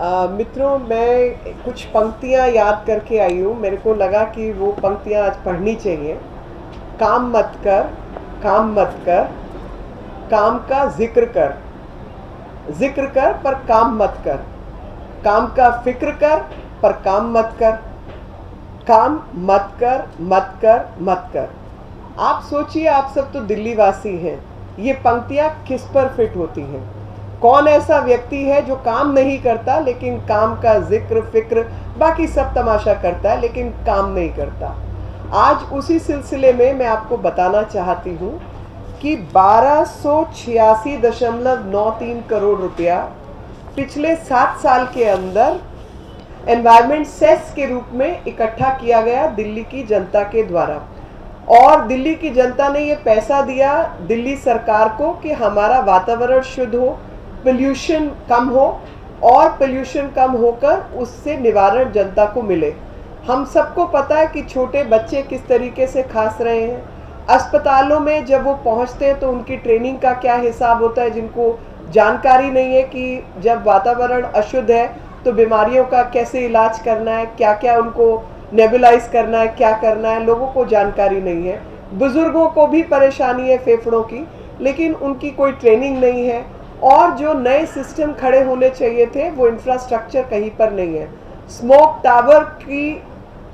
मित्रों, मैं कुछ पंक्तियाँ याद करके आई हूँ। मेरे को लगा कि वो पंक्तियाँ आज पढ़नी चाहिए। काम मत कर, काम मत कर, काम का जिक्र कर, जिक्र कर पर काम मत कर, काम का फिक्र कर पर काम मत कर, काम मत कर, मत कर, मत कर। आप सोचिए, आप सब तो दिल्ली वासी हैं, ये पंक्तियाँ किस पर फिट होती हैं? कौन ऐसा व्यक्ति है जो काम नहीं करता लेकिन काम का जिक्र फिक्र बाकी सब तमाशा करता है लेकिन काम नहीं करता? आज उसी सिलसिले में मैं आपको बताना चाहती हूँ कि 1286.93 करोड़ रुपया पिछले 7 साल के अंदर एनवायरमेंट सेस के रूप में इकट्ठा किया गया दिल्ली की जनता के द्वारा। और दिल्ली की जनता ने ये पैसा दिया दिल्ली सरकार को कि हमारा वातावरण शुद्ध हो, पोल्यूशन कम हो, और पोल्यूशन कम होकर उससे निवारण जनता को मिले। हम सबको पता है कि छोटे बच्चे किस तरीके से खांस रहे हैं। अस्पतालों में जब वो पहुंचते हैं तो उनकी ट्रेनिंग का क्या हिसाब होता है, जिनको जानकारी नहीं है कि जब वातावरण अशुद्ध है तो बीमारियों का कैसे इलाज करना है, क्या क्या उनको नेबुलाइज करना है, क्या करना है, लोगों को जानकारी नहीं है। बुजुर्गों को भी परेशानी है फेफड़ों की, लेकिन उनकी कोई ट्रेनिंग नहीं है। और जो नए सिस्टम खड़े होने चाहिए थे वो इंफ्रास्ट्रक्चर कहीं पर नहीं है। स्मोक टावर की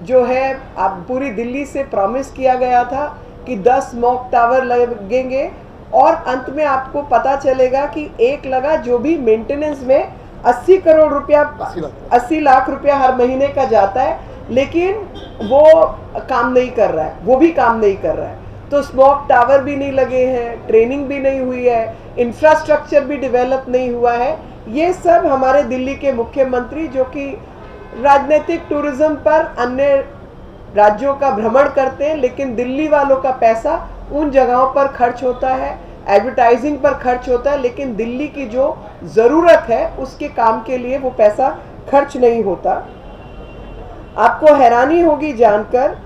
जो है, अब पूरी दिल्ली से प्रॉमिस किया गया था कि 10 स्मोक टावर लगेंगे, और अंत में आपको पता चलेगा कि एक लगा जो भी मेंटेनेंस में 80 करोड़ रुपया, 80 लाख रुपया हर महीने का जाता है, लेकिन वो काम नहीं कर रहा है, वो भी काम नहीं कर रहा है। तो स्मोक टावर भी नहीं लगे हैं, ट्रेनिंग भी नहीं हुई है, इंफ्रास्ट्रक्चर भी डेवलप नहीं हुआ है। ये सब हमारे दिल्ली के मुख्यमंत्री, जो कि राजनीतिक टूरिज्म पर अन्य राज्यों का भ्रमण करते हैं, लेकिन दिल्ली वालों का पैसा उन जगहों पर खर्च होता है, एडवर्टाइजिंग पर खर्च होता है, लेकिन दिल्ली की जो ज़रूरत है उसके काम के लिए वो पैसा खर्च नहीं होता। आपको हैरानी होगी जानकर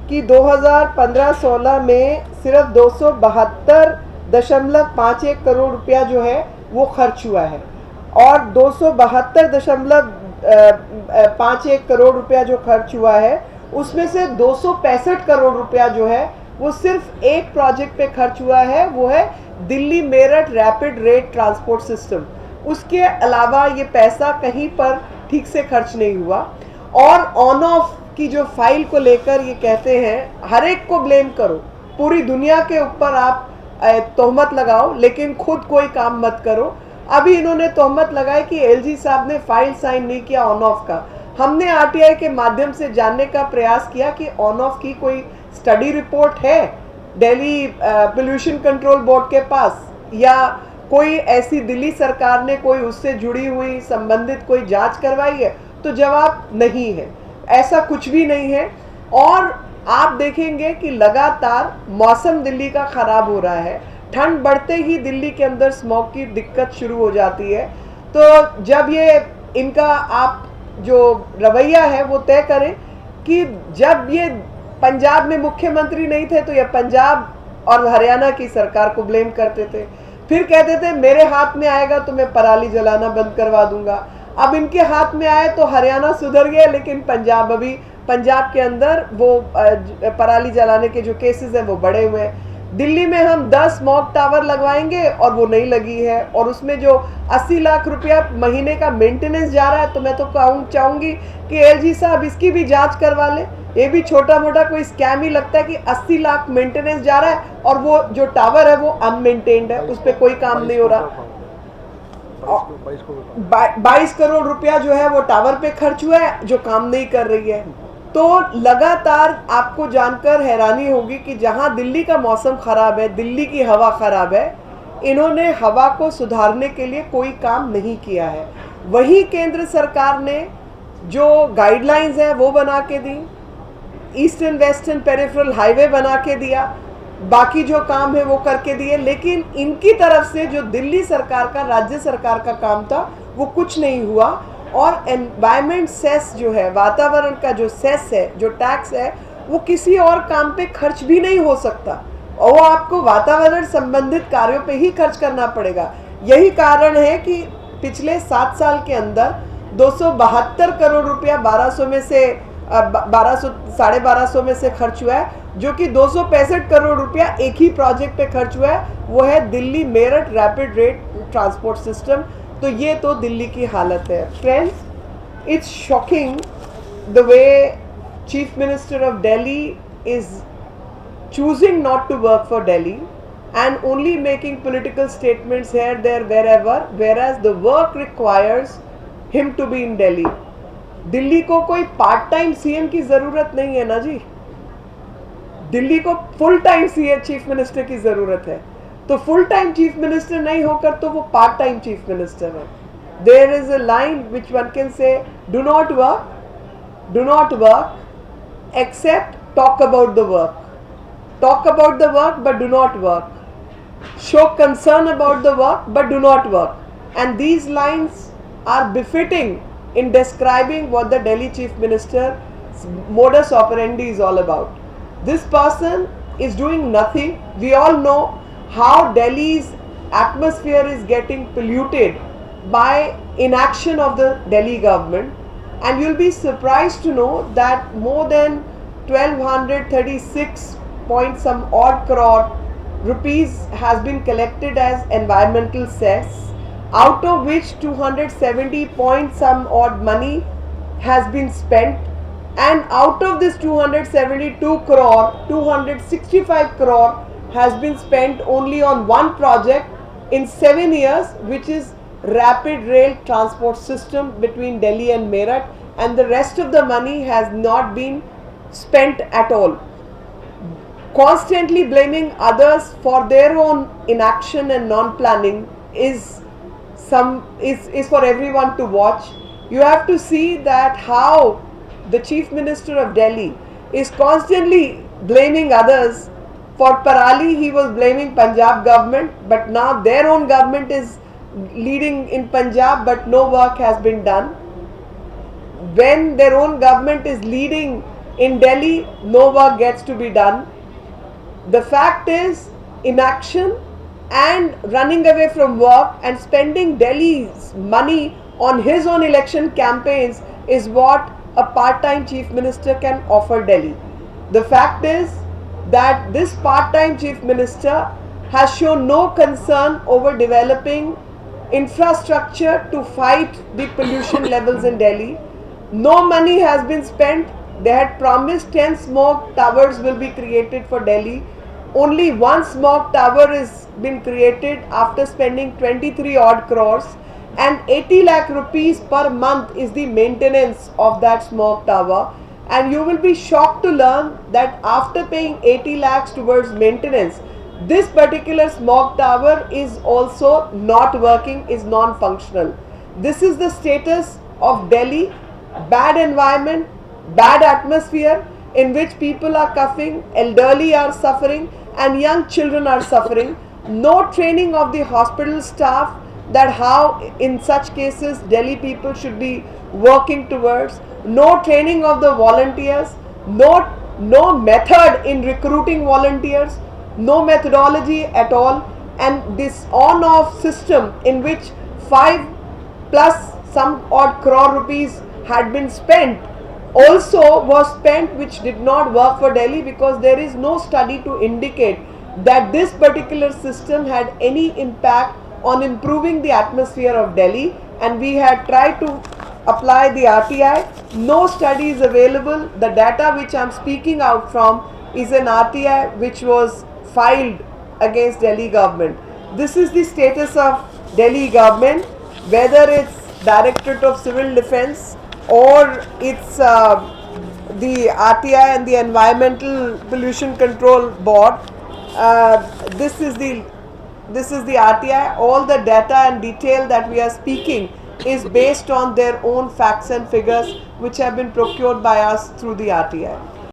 कि 2015-16 में सिर्फ 272.51 करोड़ रुपया जो है वो खर्च हुआ है, और 272.51 करोड़ रुपया जो खर्च हुआ है उसमें से 265 करोड़ रुपया जो है वो सिर्फ एक प्रोजेक्ट पे खर्च हुआ है, वो है Delhi Meerut rapid rate transport system. उसके अलावा ये पैसा कहीं पर ठीक से खर्च नहीं हुआ। और ऑन ऑफ की जो फाइल को लेकर ये कहते हैं हर एक को ब्लेम करो, पूरी दुनिया के ऊपर आप तोहमत लगाओ, लेकिन खुद कोई काम मत करो। अभी इन्होंने तोहमत लगाई कि एलजी साहब ने फाइल साइन नहीं किया ऑन ऑफ का। हमने आरटीआई के माध्यम से जानने का प्रयास किया कि ऑन ऑफ की कोई स्टडी रिपोर्ट है दिल्ली पोल्यूशन कंट्रोल बोर्ड के पास, या कोई ऐसी दिल्ली सरकार ने कोई उससे जुड़ी हुई संबंधित कोई जांच करवाई है? तो जवाब नहीं है, ऐसा कुछ भी नहीं है। और आप देखेंगे कि लगातार मौसम दिल्ली का खराब हो रहा है। ठंड बढ़ते ही दिल्ली के अंदर स्मॉग की दिक्कत शुरू हो जाती है। तो जब ये इनका आप जो रवैया है वो तय करें कि जब ये पंजाब में मुख्यमंत्री नहीं थे तो ये पंजाब और हरियाणा की सरकार को ब्लेम करते थे, फिर कहते थे मेरे हाथ में आएगा तो मैं पराली जलाना बंद करवा दूंगा। अब इनके हाथ में आए तो हरियाणा सुधर गया, लेकिन पंजाब अभी पंजाब के अंदर वो पराली जलाने के जो केसेस हैं वो बढ़े हुए हैं। दिल्ली में हम 10 स्मॉग टावर लगवाएंगे और वो नहीं लगी है, और उसमें जो 80 लाख रुपया महीने का मेंटेनेंस जा रहा है, तो मैं तो चाहूँगी कि एलजी साहब इसकी भी जांच करवा ले। ये भी छोटा मोटा कोई स्कैम ही लगता है कि 80 लाख मेंटेनेंस जा रहा है और वो जो टावर है वो अनमेंटेन्ड है, उस पर कोई काम नहीं हो रहा। 22 करोड़ रुपया जो है वो टावर पे खर्च हुआ है, जो काम नहीं कर रही है। तो लगातार आपको जानकर हैरानी होगी कि जहां दिल्ली का मौसम खराब है, दिल्ली की हवा खराब है, इन्होंने हवा को सुधारने के लिए कोई काम नहीं किया है। वही केंद्र सरकार ने जो गाइडलाइंस है वो बना के दी, ईस्टर्न वेस्टर्न पेरिफेरल हाईवे बना के दिया, बाकी जो काम है वो करके दिए, लेकिन इनकी तरफ से जो दिल्ली सरकार का, राज्य सरकार का काम था वो कुछ नहीं हुआ। और एनवायरमेंट सेस जो है, वातावरण का जो सेस है, जो टैक्स है, वो किसी और काम पे खर्च भी नहीं हो सकता, और वो आपको वातावरण संबंधित कार्यों पे ही खर्च करना पड़ेगा। यही कारण है कि पिछले 7 साल के अंदर 272 करोड़ रुपया 1200 में से 1200 1250 में से खर्च हुआ है, जो कि 265 करोड़ रुपया एक ही प्रोजेक्ट पे खर्च हुआ है, वो है Delhi Meerut rapid rate transport system. तो ये तो दिल्ली की हालत है friends. It's shocking the way chief minister of Delhi is choosing not to work for Delhi and only making political statements here, there, wherever, whereas the work requires him to be in Delhi. Delhi को कोई part time CM की जरूरत नहीं है ना जी, दिल्ली को full time CM chief minister की जरूरत है। तो फुल टाइम चीफ मिनिस्टर नहीं होकर तो वो पार्ट टाइम चीफ मिनिस्टर है। There is a line which one can say, do not work except talk about the work, talk about the work but do not work, show concern about the work but do not work, and these lines are befitting in describing what the Delhi chief minister's modus operandi is all about. This person is doing nothing. We all know how Delhi's atmosphere is getting polluted by inaction of the Delhi government, and you'll be surprised to know that more than 1236 point some odd crore rupees has been collected as environmental cess, out of which 270 point some odd money has been spent, and out of this 272 crore 265 crore has been spent only on one project in 7 years, which is rapid rail transport system between Delhi and Meerut, and the rest of the money has not been spent at all. Constantly blaming others for their own inaction and non-planning is for everyone to watch. You have to see that how the Chief Minister of Delhi is constantly blaming others. For Parali he was blaming Punjab government, but now their own government is leading in Punjab but no work has been done. When their own government is leading in Delhi, no work gets to be done. The fact is, inaction and running away from work and spending Delhi's money on his own election campaigns is what a part-time chief minister can offer Delhi. The fact is that this part-time chief minister has shown no concern over developing infrastructure to fight the pollution levels in Delhi. No money has been spent. They had promised 10 smoke towers will be created for Delhi. Only one smoke tower is been created after spending 23 odd crores, and 80 lakh rupees per month is the maintenance of that smoke tower. And you will be shocked to learn that after paying 80 lakhs towards maintenance, this particular smoke tower is also not working, is non-functional. This is the status of Delhi. Bad environment, bad atmosphere in which people are coughing, elderly are suffering, and young children are suffering. No training of the hospital staff that how in such cases Delhi people should be working towards. No training of the volunteers. No method in recruiting volunteers. No methodology at all. And this on-off system in which 5 plus some odd crore rupees had been spent also was spent, which did not work for Delhi, because there is no study to indicate that this particular system had any impact on improving the atmosphere of Delhi. And we had tried to apply the RTI. No study is available. The data which I am speaking out from is an RTI which was filed against Delhi government. This is the status of Delhi government, whether it's Directorate of Civil Defence or it's the RTI and the Environmental Pollution Control Board. This is the RTI. All the data and detail that we are speaking is based on their own facts and figures which have been procured by us through the RTI.